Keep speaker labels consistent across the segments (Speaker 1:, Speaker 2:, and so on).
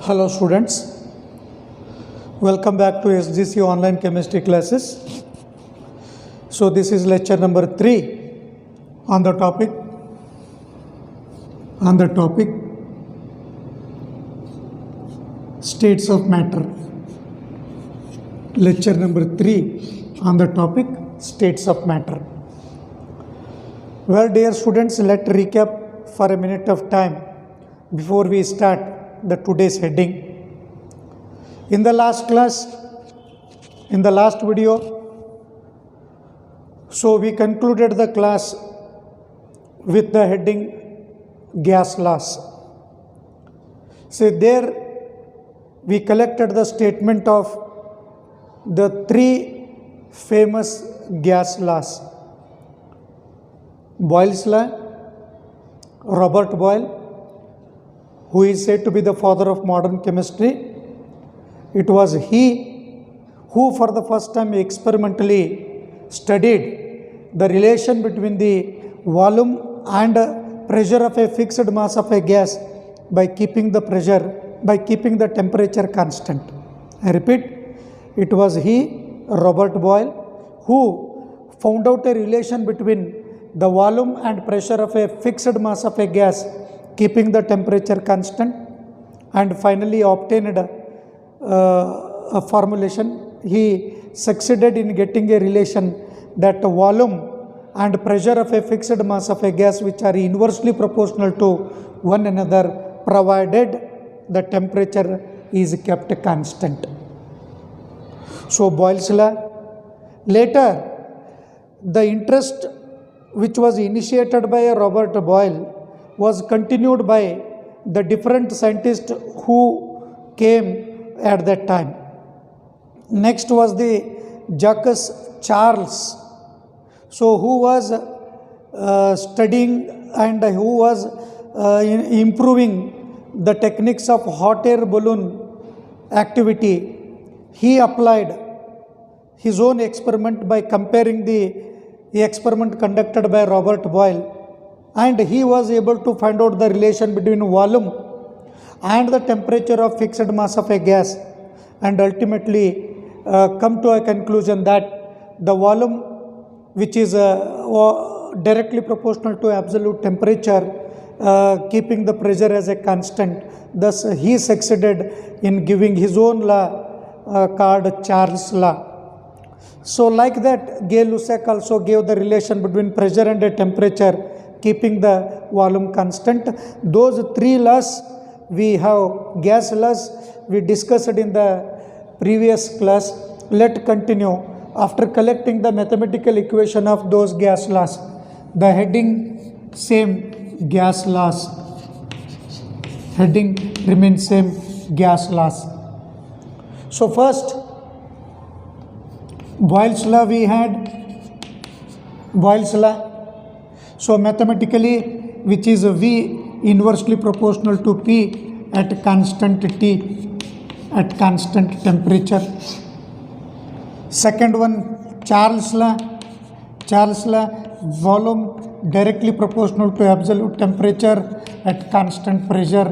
Speaker 1: Hello students, welcome back to SGC online chemistry classes. So this is lecture number 3 on the topic states of matter. Lecture number 3 on the topic states of matter. Well dear students, let's recap for a minute of time before we start the today's heading. In the last video, so we concluded the class with the heading gas laws. So there we collected the statement of the 3 famous gas laws: Boyle's law, Robert Boyle, who is said to be the father of modern chemistry. It was he who for the first time experimentally studied the relation between the volume and pressure of a fixed mass of a gas by keeping the temperature constant. I repeat, it was he, Robert Boyle, who found out a relation between the volume and pressure of a fixed mass of a gas keeping the temperature constant, and finally obtained a formulation. He succeeded in getting a relation that the volume and pressure of a fixed mass of a gas which are inversely proportional to one another provided the temperature is kept constant. So Boyle's law. Later, the interest which was initiated by Robert Boyle was continued by the different scientists who came at that time. Next was the Jacques Charles, so who was studying and who was improving the techniques of hot air balloon activity. He applied his own experiment by comparing the experiment conducted by Robert Boyle, and he was able to find out the relation between volume and the temperature of fixed mass of a gas, and ultimately come to a conclusion that the volume, which is directly proportional to absolute temperature, keeping the pressure as a constant. Thus he succeeded in giving his own law called Charles law. So like that, Gay-Lussac also gave the relation between pressure and a temperature keeping the volume constant. Those 3 laws we have, gas laws, we discussed in the previous class. Let's continue. After collecting the mathematical equation of those gas laws, the heading same, gas laws. Heading remains same, gas laws. So first, Boyle's law we had. Boyle's law. So mathematically, which is V inversely proportional to P at constant T, at constant temperature. Second one, Charles law. Charles law, volume directly proportional to absolute temperature at constant pressure.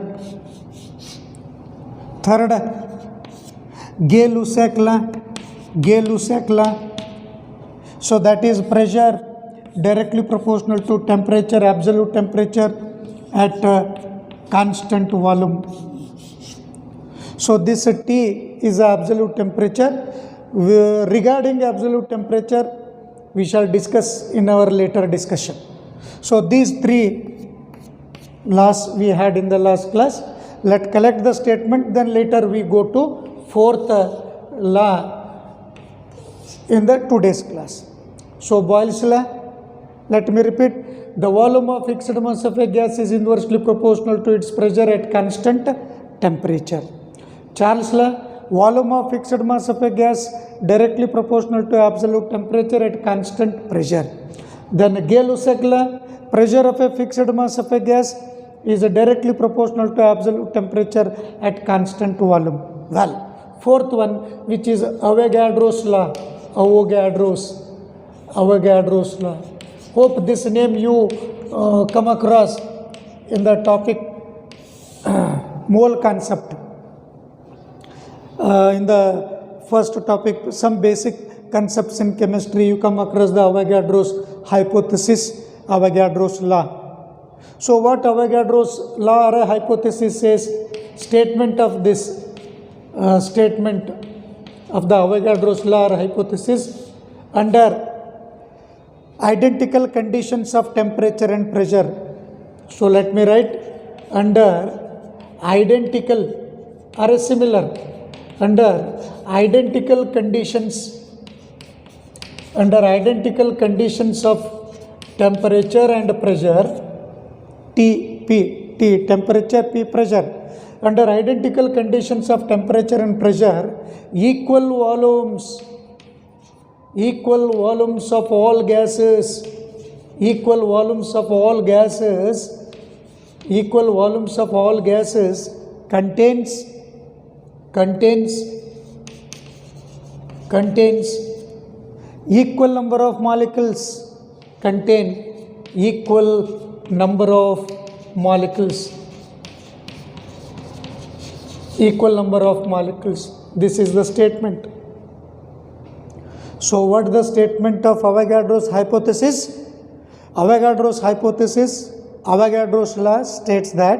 Speaker 1: Third, Gay-Lussac law. Gay-Lussac law. So that is pressure directly proportional to temperature, absolute temperature at constant volume. So this T is absolute temperature. Regarding absolute temperature, we shall discuss in our later discussion. So these 3 laws we had in the last class. Let's collect the statement, then later we go to 4th law in the today's class. So Boyle's law. Let me repeat, the volume of fixed mass of a gas is inversely proportional to its pressure at constant temperature. Charles law, volume of fixed mass of a gas directly proportional to absolute temperature at constant pressure. Then Gay-Lussac law, pressure of a fixed mass of a gas is directly proportional to absolute temperature at constant volume. Well, 4th one, which is Avogadro's law. Avogadro's law. Hope this name you come across in the topic mole concept. In the first topic, some basic concepts in chemistry, you come across the Avogadro's hypothesis, Avogadro's law. So what Avogadro's law or a hypothesis says, statement of this statement of the Avogadro's law or hypothesis, under identical conditions of temperature and pressure. So let me write, under identical or similar, under identical conditions of temperature and pressure, T temperature, P pressure, under identical conditions of temperature and pressure, equal volumes of all gases contains equal number of molecules, This is the statement. So what is the statement of Avogadro's hypothesis? Avogadro's law states that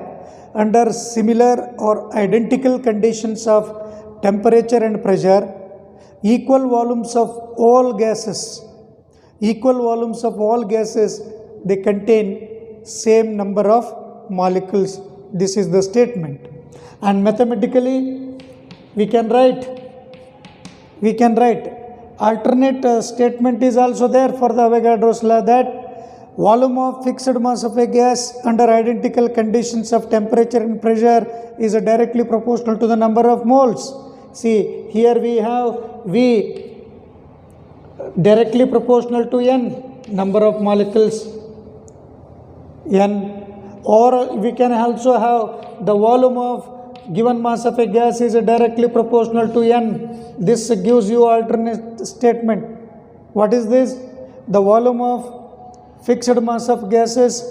Speaker 1: under similar or identical conditions of temperature and pressure, equal volumes of all gases, they contain same number of molecules. This is the statement. And mathematically, we can write alternate statement is also there for the Avogadro's law, that volume of fixed mass of a gas under identical conditions of temperature and pressure is directly proportional to the number of moles. See, here we have V directly proportional to N, number of molecules, N, or we can also have the volume of given mass of a gas is directly proportional to N. This gives you alternate statement. What is this? The volume of fixed mass of gas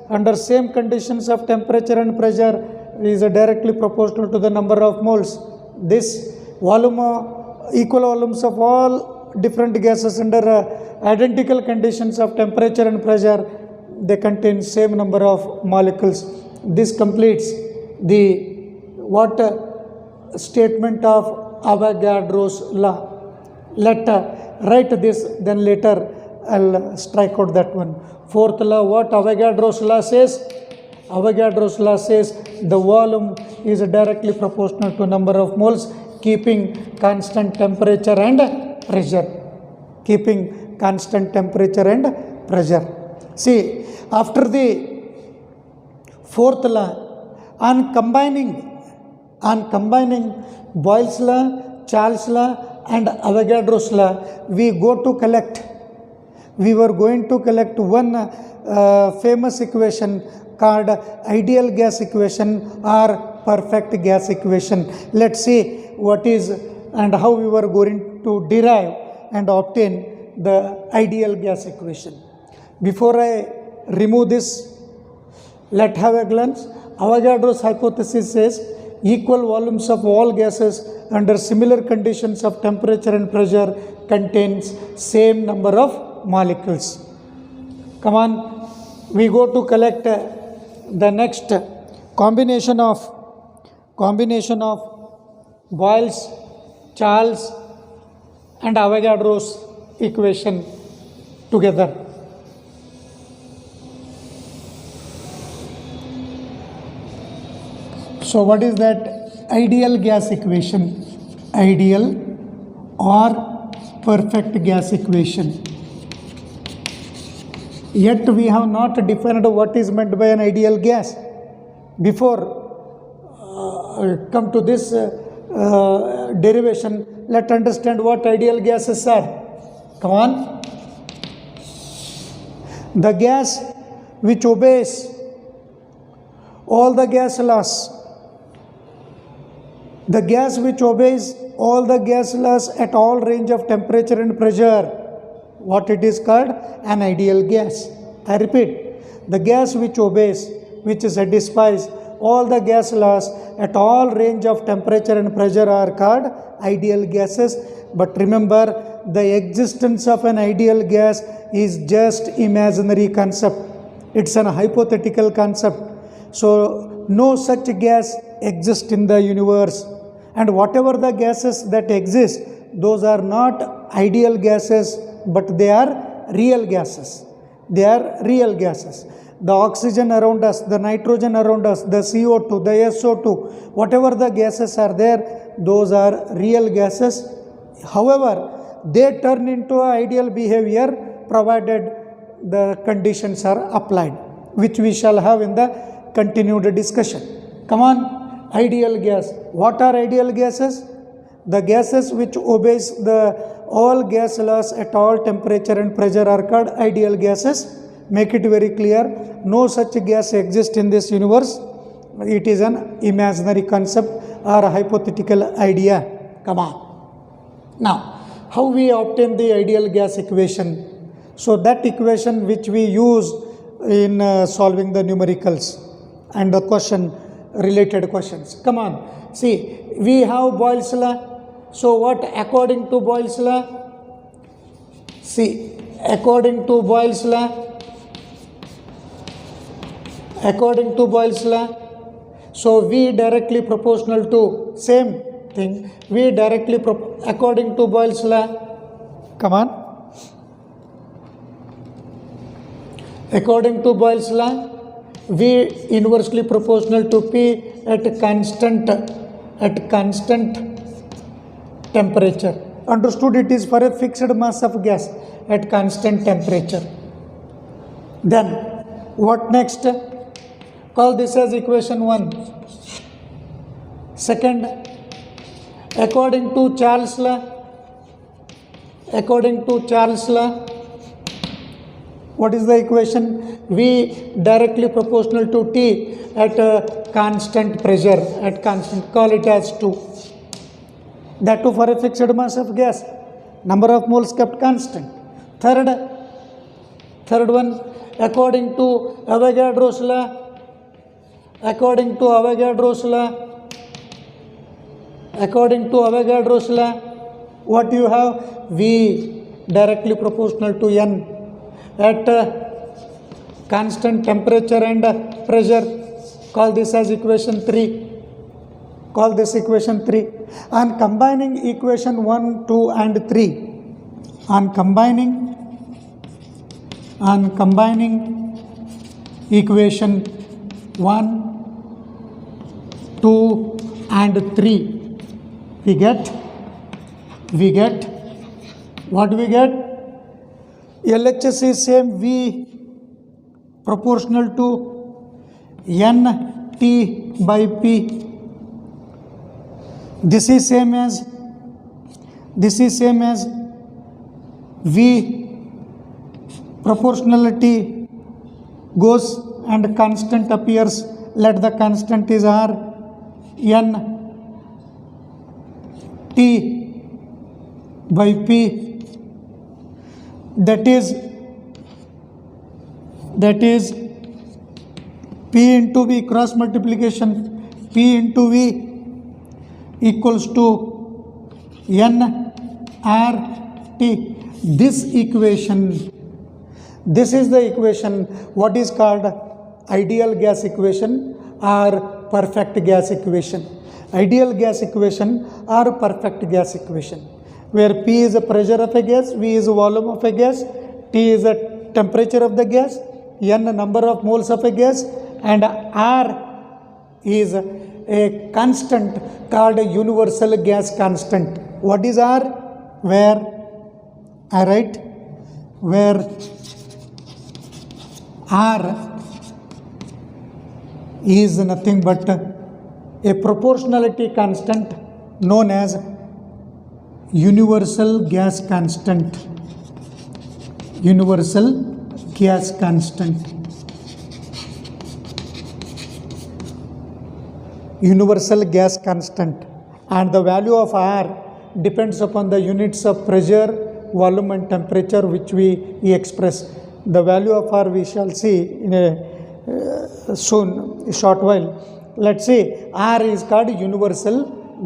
Speaker 1: under same conditions of temperature and pressure is directly proportional to the number of moles. This equal volumes of all different gases under identical conditions of temperature and pressure, they contain same number of molecules. This completes the statement of Avogadro's law. Write this, then later I'll strike out that one. Fourth law, what Avogadro's law says? Avogadro's law says the volume is directly proportional to number of moles, keeping constant temperature and pressure. See, after the fourth law, on combining Boyle's law, Charles' law and Avogadro's law, we were going to collect one famous equation called ideal gas equation or perfect gas equation. Let's see what is and how we were going to derive and obtain the ideal gas equation. Before I remove this, let's have a glance. Avogadro's hypothesis says equal volumes of all gases under similar conditions of temperature and pressure contains same number of molecules. Come on, we go to collect the next combination of Boyle's, Charles and Avogadro's equation together. So what is that ideal gas equation? Ideal or perfect gas equation. Yet we have not defined what is meant by an ideal gas. Before come to this derivation, let's understand what ideal gases are. Come on. The gas which obeys all the gas laws. The gas which obeys all the gas laws at all range of temperature and pressure, what it is called? An ideal gas. I repeat, the gas which obeys, which satisfies all the gas laws at all range of temperature and pressure are called ideal gases. But remember, the existence of an ideal gas is just imaginary concept. It's an hypothetical concept. So no such gas exists in the universe, and whatever the gases that exist, those are not ideal gases, but they are real gases. They are real gases. The oxygen around us, the nitrogen around us, the CO2, the SO2, whatever the gases are there, those are real gases. However, they turn into ideal behavior provided the conditions are applied, which we shall have in the continued discussion. Come on, ideal gas. What are ideal gases? The gases which obeys the all gas laws at all temperature and pressure are called ideal gases. Make it very clear, no such gas exists in this universe. It is an imaginary concept or a hypothetical idea. Come on. Now, how we obtain the ideal gas equation? So that equation which we use in solving the numericals and the question, related questions. Come on. See, we have Boyle's law. So what according to Boyle's law? See, according to Boyle's law, so V directly proportional to, same thing, V directly according to Boyle's law. Come on. According to Boyle's law, V inversely proportional to P at constant temperature. Understood? It is for a fixed mass of gas at constant temperature. Then what next? Call this as equation 1. Second, according to Charles' law, what is the equation? V directly proportional to T at a constant pressure, call it as 2. That too for a fixed mass of gas, number of moles kept constant. Third one, according to Avogadro's law, what you have? V directly proportional to N at constant temperature and pressure. Call this as equation 3. On combining equation 1, 2 and 3, on combining equation 1, 2 and 3, we get what we get? LHS is same, V proportional to N T by P. This is same as V proportionality goes and constant appears. Let the constant is R, N T by P. That is P into V, cross multiplication, P into V equals to N R T. This is the equation what is called ideal gas equation or perfect gas equation. Ideal gas equation or perfect gas equation, where P is the pressure of a gas, V is the volume of a gas, T is the temperature of the gas, N number of moles of a gas, and R is a constant called a universal gas constant. What is R? Where R is nothing but a proportionality constant known as universal gas constant. Universal gas constant. Universal gas constant, and the value of R depends upon the units of pressure, volume and temperature which we express. The value of R we shall see in a short while. let's see, R is called universal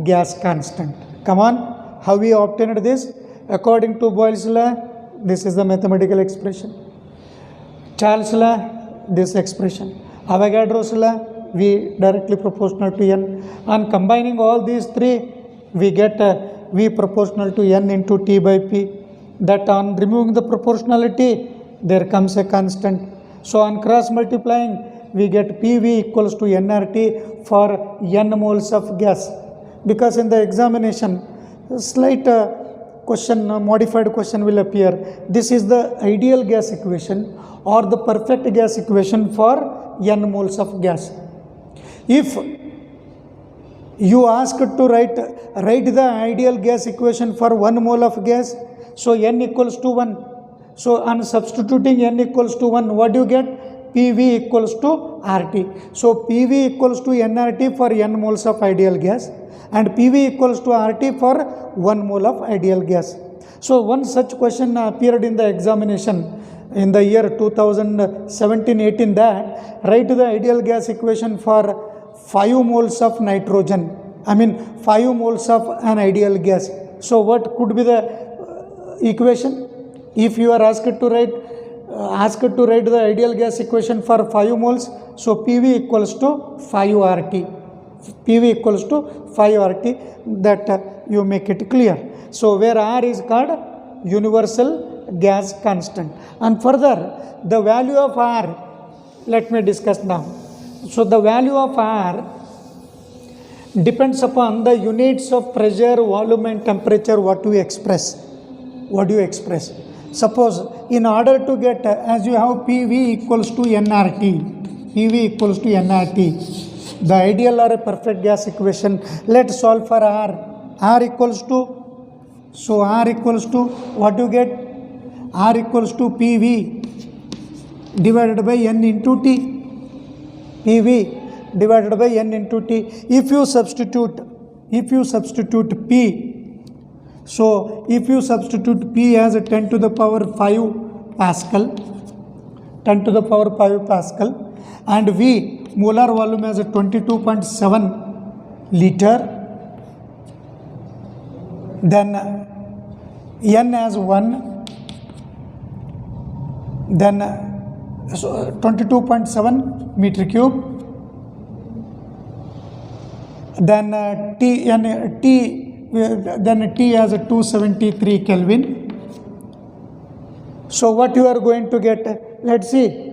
Speaker 1: gas constant. Come on, how we obtained this? According to Boyle's law, this is the mathematical expression. Charles law, this expression. Avogadro's law, V directly proportional to N. On combining all these three, we get V proportional to N into T by P. That on removing the proportionality, there comes a constant. So on cross multiplying, we get PV equals to nRT for N moles of gas. Because in the examination, slight question, modified question will appear. This is the ideal gas equation or the perfect gas equation for N moles of gas. If you ask to write the ideal gas equation for 1 mole of gas, so N equals to 1. So on substituting N equals to 1, what do you get? PV equals to RT. So PV equals to nRT for N moles of ideal gas and PV equals to RT for 1 mole of ideal gas. So one such question appeared in the examination in the year 2017-18, that write the ideal gas equation for 5 moles of nitrogen. 5 moles of an ideal gas. So what could be the equation? If you are asked to write the ideal gas equation for 5 moles, so PV equals to 5 RT. PV equals to 5 RT, that you make it clear. So where R is called universal gas constant. And further, the value of R, let me discuss now. So the value of R depends upon the units of pressure, volume and temperature what do you express. Suppose in order to get, as you have PV equals to nRT, the ideal or a perfect gas equation, let's solve for R. R equals to what you get? R equals to PV divided by N into T. PV divided by N into T. If you substitute P, so if you substitute P as 10 to the power 5 Pascal, and V molar volume as 22.7 liter, then N as 1, then 22.7 meter cube, then T as 273 Kelvin. So what you are going to get? Let's see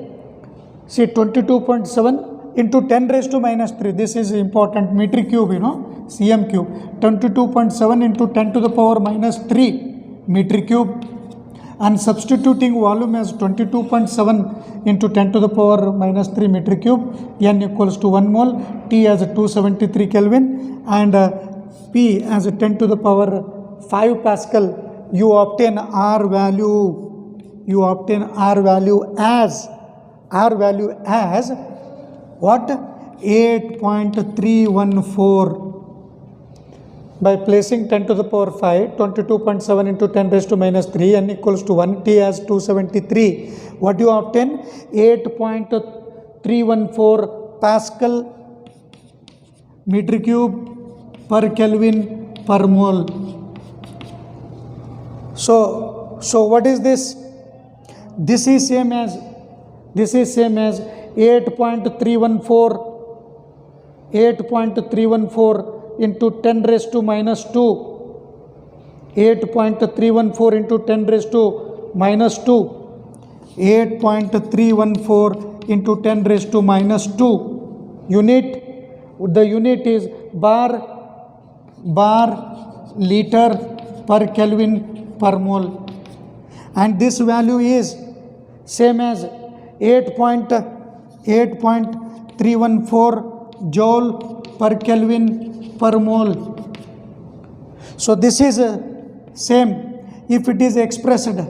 Speaker 1: 22.7 into 10 raised to minus 3. This is important, meter cube, cm cube. 22.7 into 10 to the power minus 3 meter cube. And substituting volume as 22.7 into 10 to the power minus 3 meter cube. N equals to 1 mole. T as 273 Kelvin. And P as 10 to the power 5 Pascal. You obtain R value as what? 8.314. By placing 10 to the power 5, 22.7 into 10 raised to minus 3, N equals to 1, T as 273. What do you obtain? 8.314 Pascal meter cube per Kelvin per mole. So what is this? This is same as 8.314 into 10 raised to minus 2. 8.314 into 10 raised to minus 2. 8.314 into 10 raised to minus 2. Unit, the unit is bar liter per Kelvin per mole. And this value is same as 8.314 joule per Kelvin per mole. So this is same if it is expressed.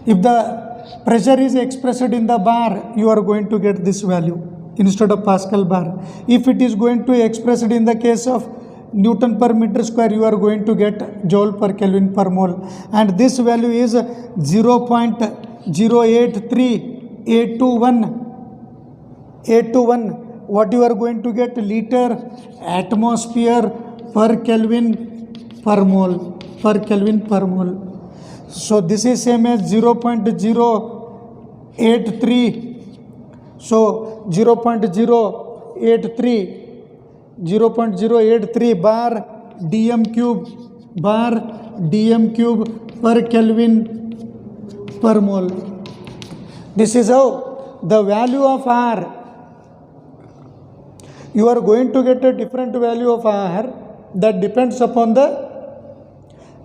Speaker 1: If the pressure is expressed in the bar, you are going to get this value instead of Pascal bar. If it is going to expressed in the case of Newton per meter square, you are going to get joule per Kelvin per mole. And this value is 0.083821 what you are going to get? Liter atmosphere per Kelvin per mole, per Kelvin per mole. So this is same as 0.083. So 0.083 bar dm cube per Kelvin per mole. This is how the value of R. You are going to get a different value of R that depends upon the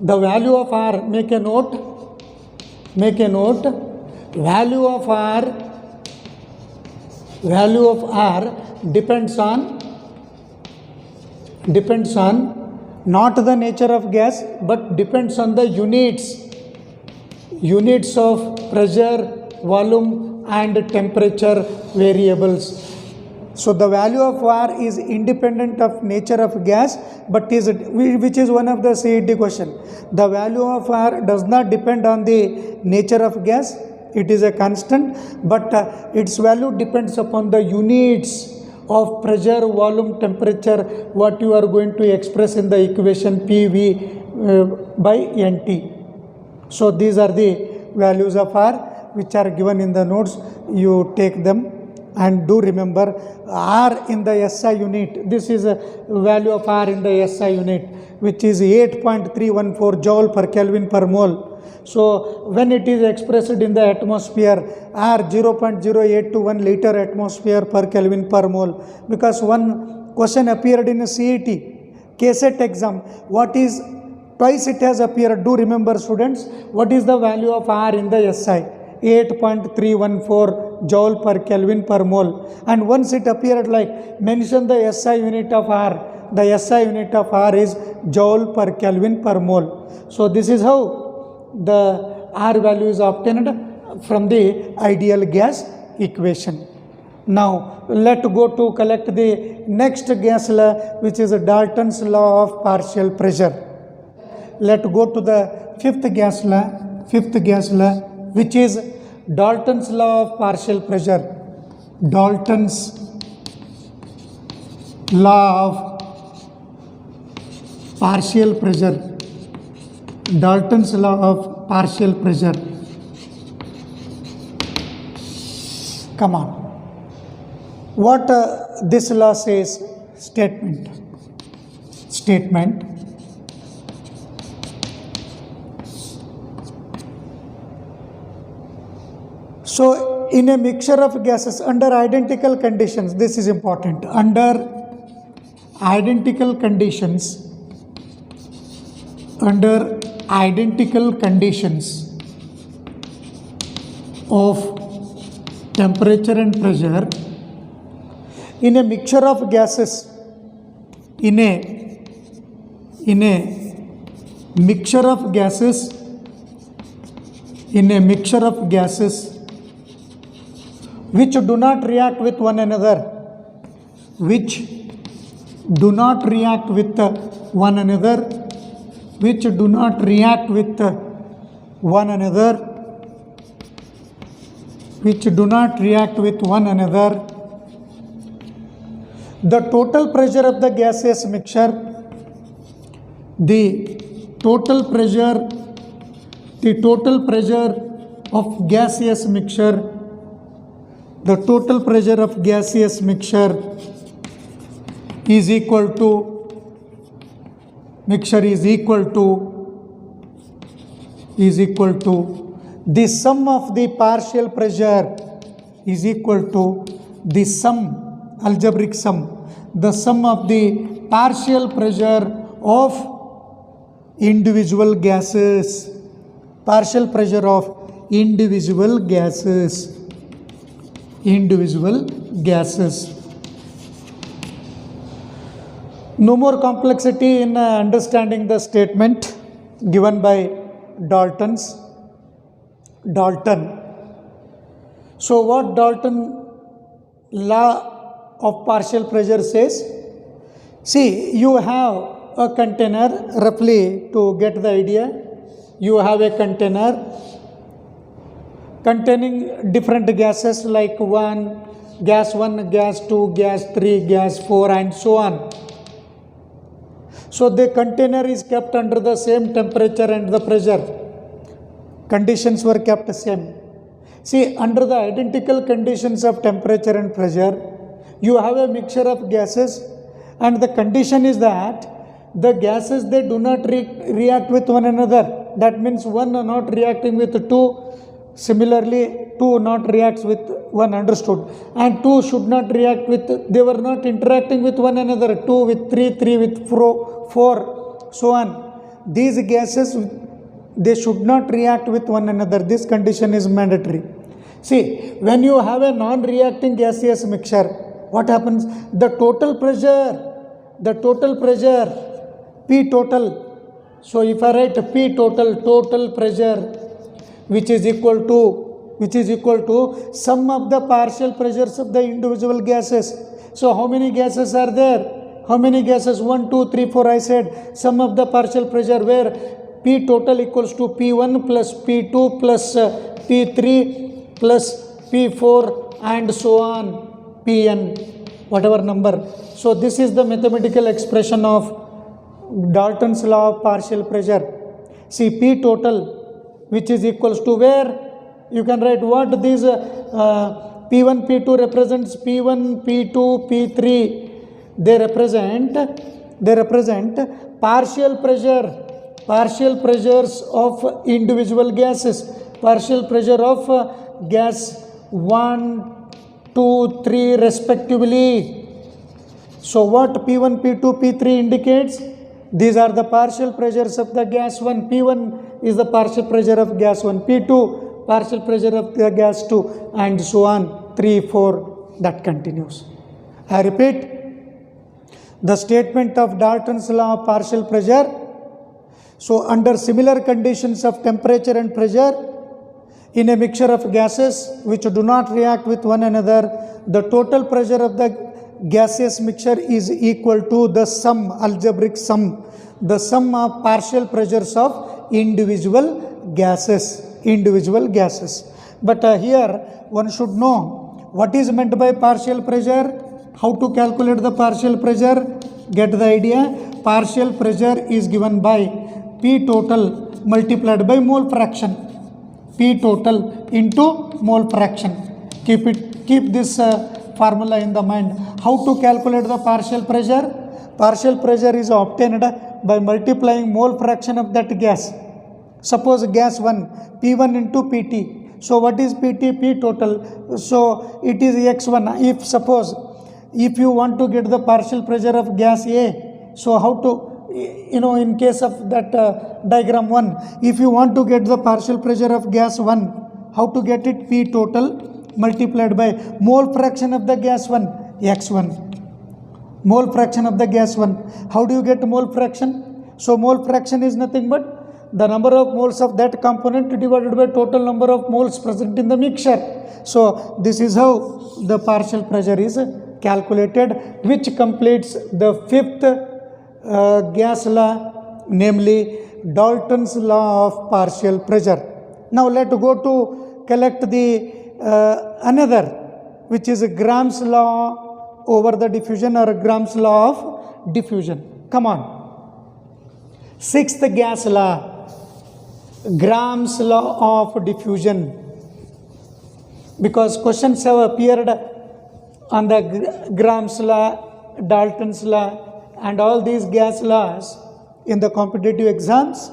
Speaker 1: value of R. Make a note. Value of R depends on not the nature of gas, but depends on the units of pressure, volume and temperature variables. So the value of R is independent of nature of gas, but which is one of the CET question. The value of R does not depend on the nature of gas. It is a constant, but its value depends upon the units of pressure, volume, temperature, what you are going to express in the equation PV by NT. So these are the values of R which are given in the notes. You take them and do remember R in the SI unit. This is a value of R in the SI unit, which is 8.314 joule per Kelvin per mole. So when it is expressed in the atmosphere, R 0.0821 liter atmosphere per Kelvin per mole. Because one question appeared in a CET, KSET exam. What is, twice it has appeared. Do remember students, what is the value of R in the SI? 8.314 joule per Kelvin per mole. And once it appeared like, mention the SI unit of R. The SI unit of R is joule per Kelvin per mole. So this is how the R value is obtained from the ideal gas equation. Now let's go to collect the next gas law, which is Dalton's law of partial pressure. Let's go to the fifth gas law, which is Dalton's law of partial pressure. Dalton's law of partial pressure. Dalton's law of partial pressure. Come on. What this law says? Statement. So in a mixture of gases under identical conditions, this is important, under identical conditions of temperature and pressure, in a mixture of gases, in a mixture of gases which do not react with one another, which do not react with one another, the total pressure of the gaseous mixture, the total pressure of gaseous mixture is equal to the sum of the partial pressure is equal to the sum, algebraic sum, the sum of the partial pressure of individual gases, No more complexity in understanding the statement given by Dalton. So what Dalton law of partial pressure says? See, you have a container, roughly to get the idea, you have a container containing different gases like 1, gas 1, gas 2, gas 3, gas 4 and so on. So the container is kept under the same temperature and the pressure. Conditions were kept same. See, under the identical conditions of temperature and pressure, you have a mixture of gases, and the condition is that the gases, they do not react with one another. That means one are not reacting with two. Similarly, two not reacts with one, understood, and two should not react with, they were not interacting with one another, 2 with 3, 3 with 4, so on. These gases, they should not react with one another. This condition is mandatory. See, when you have a non-reacting gaseous mixture, what happens? The total pressure, P total. So if I write P total pressure, which is equal to sum of the partial pressures of the individual gases. So how many gases are there? How many gases? 1, 2, 3, 4 I said. Sum of the partial pressure, where P total equals to P1 plus P2 plus P3 plus P4 and so on, Pn, whatever number. So this is the mathematical expression of Dalton's law of partial pressure. See, P total, which is equals to, where you can write what these P1, P2 represents, P1, P2, P3, they represent partial pressures of individual gases, partial pressure of gas 1, 2, 3 respectively. So what P1, P2, P3 indicates? These are the partial pressures of the gas 1. P1 is the partial pressure of gas 1. P2 partial pressure of the gas 2 and so on, 3, 4, that continues. I repeat, the statement of Dalton's law of partial pressure. So under similar conditions of temperature and pressure, in a mixture of gases which do not react with one another, the total pressure of the gaseous mixture is equal to the sum, algebraic sum, the sum of partial pressures of individual gases. But here one should know what is meant by partial pressure, how to calculate the partial pressure. Get the idea? Partial pressure is given by P total multiplied by mole fraction. P total into mole fraction. Keep this formula in the mind. How to calculate the partial pressure? Partial pressure is obtained by multiplying mole fraction of that gas. Suppose gas 1, P1 into Pt. So what is Pt? P total. So it is x1. If you want to get the partial pressure of gas A, so how to, in case of that diagram 1, if you want to get the partial pressure of gas 1, how to get it? P total multiplied by mole fraction of the gas 1, x1. Mole fraction of the gas 1. How do you get mole fraction? So mole fraction is nothing but the number of moles of that component divided by total number of moles present in the mixture. So this is how the partial pressure is calculated, which completes the fifth gas law, namely Dalton's law of partial pressure. Now let's go to collect the another, which is Graham's law over the diffusion, or Graham's law of diffusion. Come on. Sixth gas law, Graham's law of diffusion. Because questions have appeared on the Graham's law, Dalton's law, and all these gas laws in the competitive exams.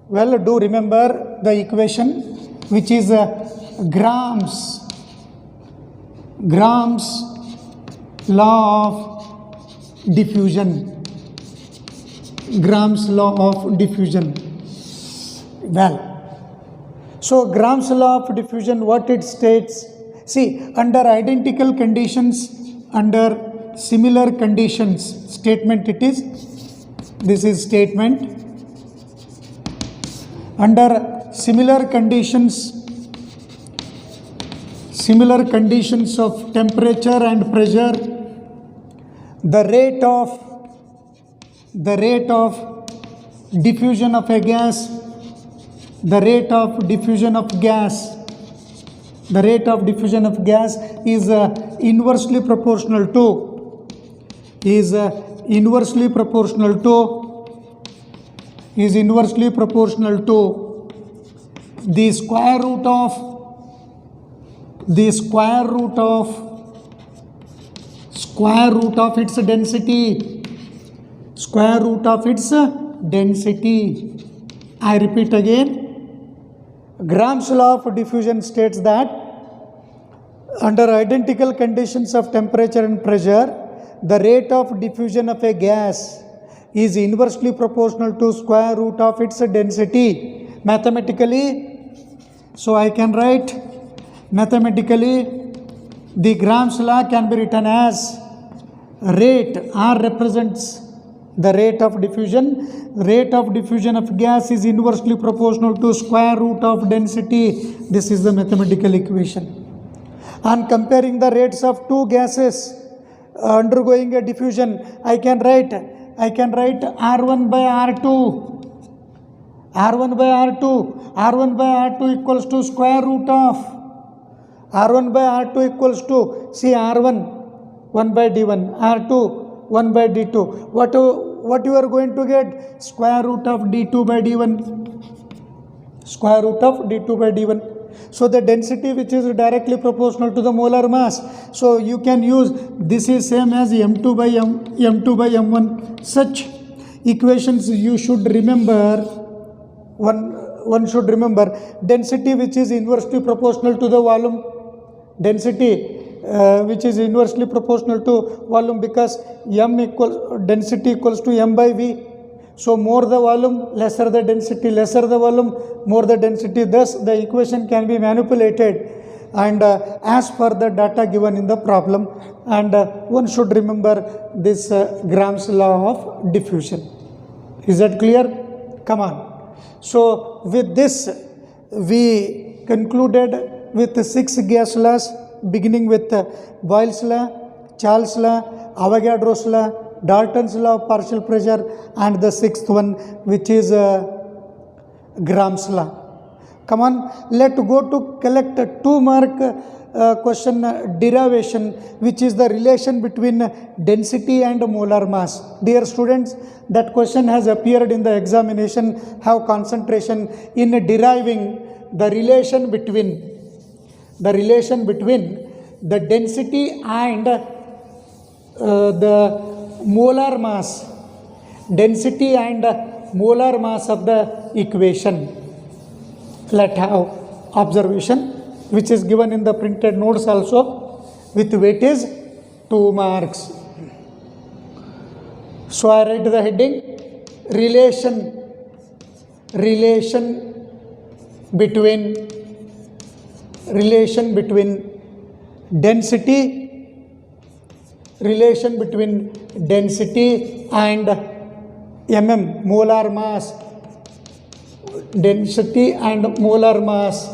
Speaker 1: Well, do remember the equation, which is Graham's law of diffusion. Graham's law of diffusion. Well, so Graham's law of diffusion, what it states? See, under identical conditions, under similar conditions, statement it is. This is statement. Under similar conditions of temperature and pressure, the rate of diffusion of a gas, the rate of diffusion of gas is inversely proportional to the square root of its density. I repeat again, Gram's law of diffusion states that under identical conditions of temperature and pressure, the rate of diffusion of a gas is inversely proportional to square root of its density. Mathematically, so I can write mathematically the Gram's law can be written as rate. R represents the rate of diffusion. Rate of diffusion of gas is inversely proportional to square root of density. This is the mathematical equation. On comparing the rates of two gases undergoing a diffusion, I can write R1 by R2. R1 by R2 equals to square root of R1 by R2 equals to, see, R1 1 by D1, R2 1 by D2. What you are going to get? Square root of D2 by D1. So the density which is directly proportional to the molar mass. So you can use, this is same as M2 by M1. Such equations you should remember. One should remember density which is inversely proportional to the volume. Which is inversely proportional to volume, because density equals to M by V. So more the volume, lesser the density, more the density. Thus the equation can be manipulated and as per the data given in the problem, and one should remember this Gram's law of diffusion. Is that clear? Come on. So with this we concluded with 6 gas laws, beginning with Boyle's law, Charles' law, Avogadro's law, Dalton's law of partial pressure, and the 6th one, which is Gram's law. Come on, let's go to collect a 2-mark question derivation, which is the relation between density and molar mass. Dear students, that question has appeared in the examination. Have concentration in deriving the relation between the density and the molar mass, of the equation. Let's have observation which is given in the printed notes also, with weightage 2 marks. So I write the heading, relation between density and molar mass. Density and molar mass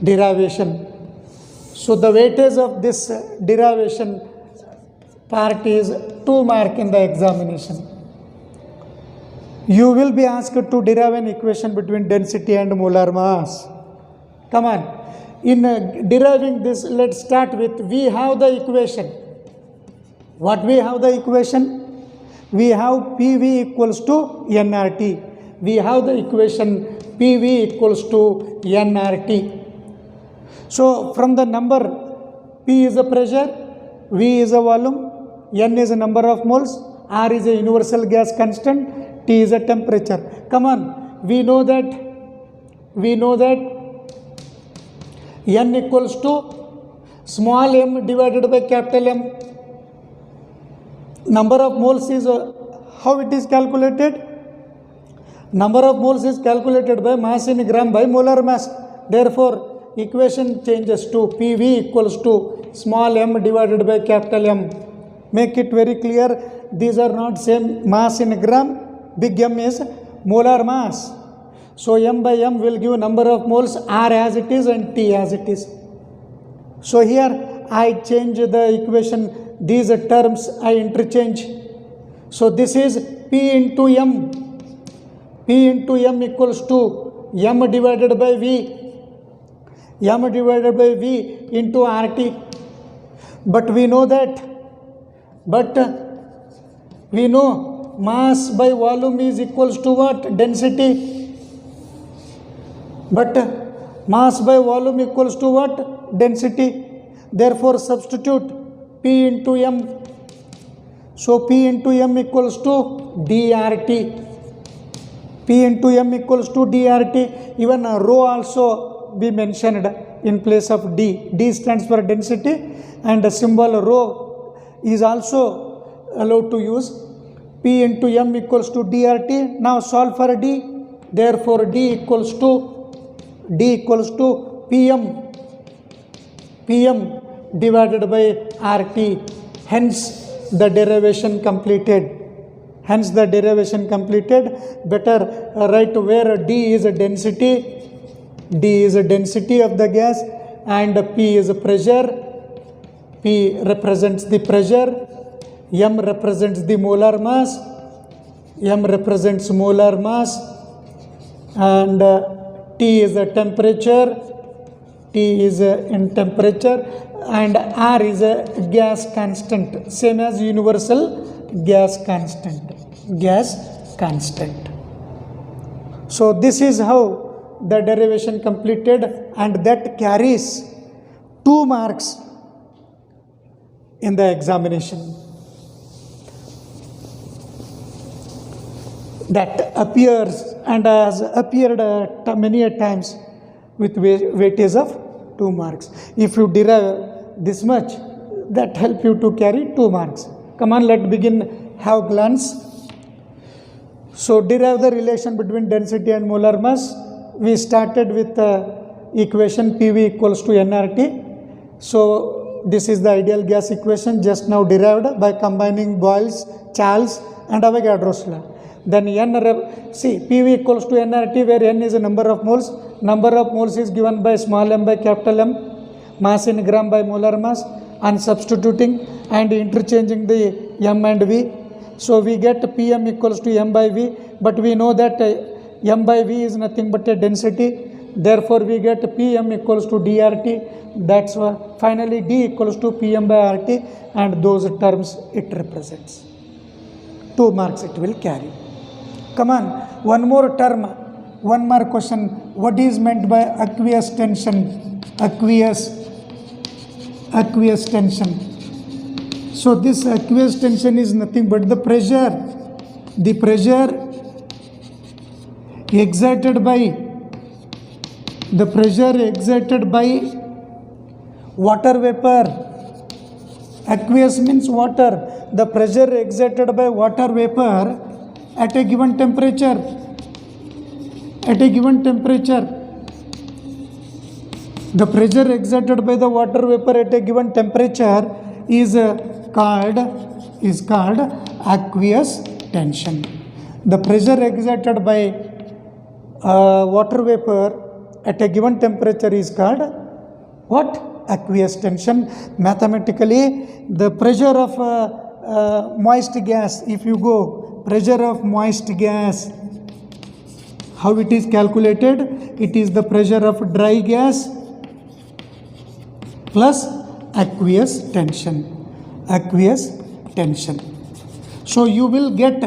Speaker 1: derivation. So the weightage of this derivation part is 2 mark in the examination. You will be asked to derive an equation between density and molar mass. Come on. In deriving this, let's start with, we have the equation. What we have the equation? We have PV equals to nRT. We have the equation PV equals to nRT. So from the number, P is a pressure, V is a volume, N is a number of moles, R is a universal gas constant, T is a temperature. Come on, we know that N equals to small m divided by capital M. Number of moles is, how it is calculated? Number of moles is calculated by mass in gram by molar mass. Therefore, equation changes to PV equals to small m divided by capital M. Make it very clear, these are not same mass in gram. Big M is molar mass. So m by m will give number of moles, R as it is and T as it is. So here I change the equation, these terms I interchange. So this is P into M. P into M equals to M divided by V. M divided by V into RT. But we know mass by volume is equals to what? Density. But mass by volume equals to what? Density. Therefore, substitute P into M. So, P into M equals to dRT. P into M equals to dRT. Even rho also be mentioned in place of D. D stands for density and the symbol rho is also allowed to use. P into M equals to dRT. Now solve for D. Therefore, D equals to PM divided by RT. Hence, the derivation completed. Better write where D is a density. D is a density of the gas and P is a pressure. P represents the pressure. M represents the molar mass. And T is a temperature. In temperature, and R is a gas constant, same as universal gas constant. So this is how the derivation completed, and that carries 2 marks in the examination. That appears and has appeared many a times with weightage of 2 marks. If you derive this much, that help you to carry 2 marks. Come on, let's begin, have glance. So derive the relation between density and molar mass. We started with equation PV equals to nRT. So this is the ideal gas equation just now derived by combining Boyle's, Charles and Avogadro's law. Then PV equals to nRT, where n is a number of moles. Number of moles is given by small m by capital M, mass in gram by molar mass, and substituting and interchanging the m and v. So we get Pm equals to m by v, but we know that m by v is nothing but a density. Therefore, we get Pm equals to dRT. That's why finally D equals to Pm by RT, and those terms it represents. 2 marks it will carry. Come on, one more term, one more question. What is meant by aqueous tension? Aqueous tension. So this aqueous tension is nothing but the pressure exerted by water vapor. Aqueous means water. The pressure exerted by water vapor at a given temperature. The pressure exerted by the water vapor at a given temperature is called aqueous tension. The pressure exerted by water vapor at a given temperature is called what? Aqueous tension. Mathematically, the pressure of moist gas, if you go, pressure of moist gas, how it is calculated? It is the pressure of dry gas plus aqueous tension. So you will get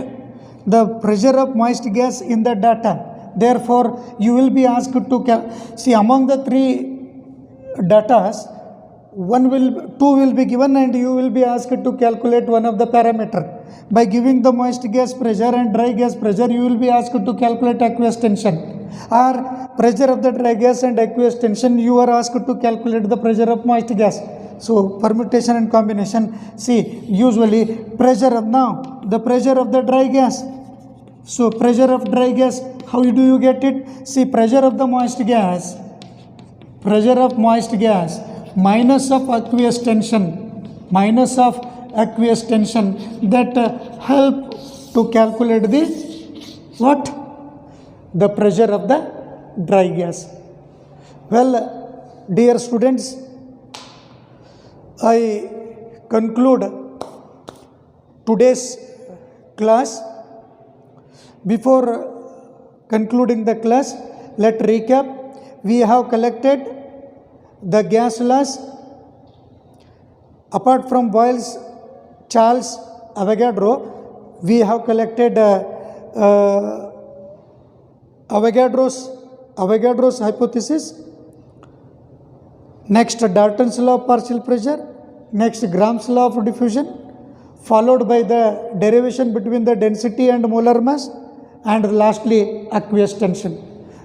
Speaker 1: the pressure of moist gas in the data. Therefore, you will be asked to see among the 3 datas, 2 will be given, and you will be asked to calculate one of the parameter. By giving the moist gas pressure and dry gas pressure, you will be asked to calculate aqueous tension. Or pressure of the dry gas and aqueous tension, you are asked to calculate the pressure of moist gas. So permutation and combination. See, usually the pressure of the dry gas. So pressure of dry gas, how do you get it? See, pressure of moist gas minus of aqueous tension, that help to calculate the pressure of the dry gas. Well, dear students, I conclude today's class. Before concluding the class, let's recap. We have collected the gas laws, Apart from Boyle's Charles Avogadro, we have collected Avogadro's hypothesis, next Dalton's law of partial pressure, next Gram's law of diffusion, followed by the derivation between the density and molar mass, and lastly aqueous tension.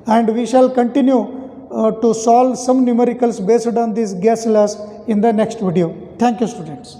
Speaker 1: And we shall continue to solve some numericals based on these gas laws in the next video. Thank you, students.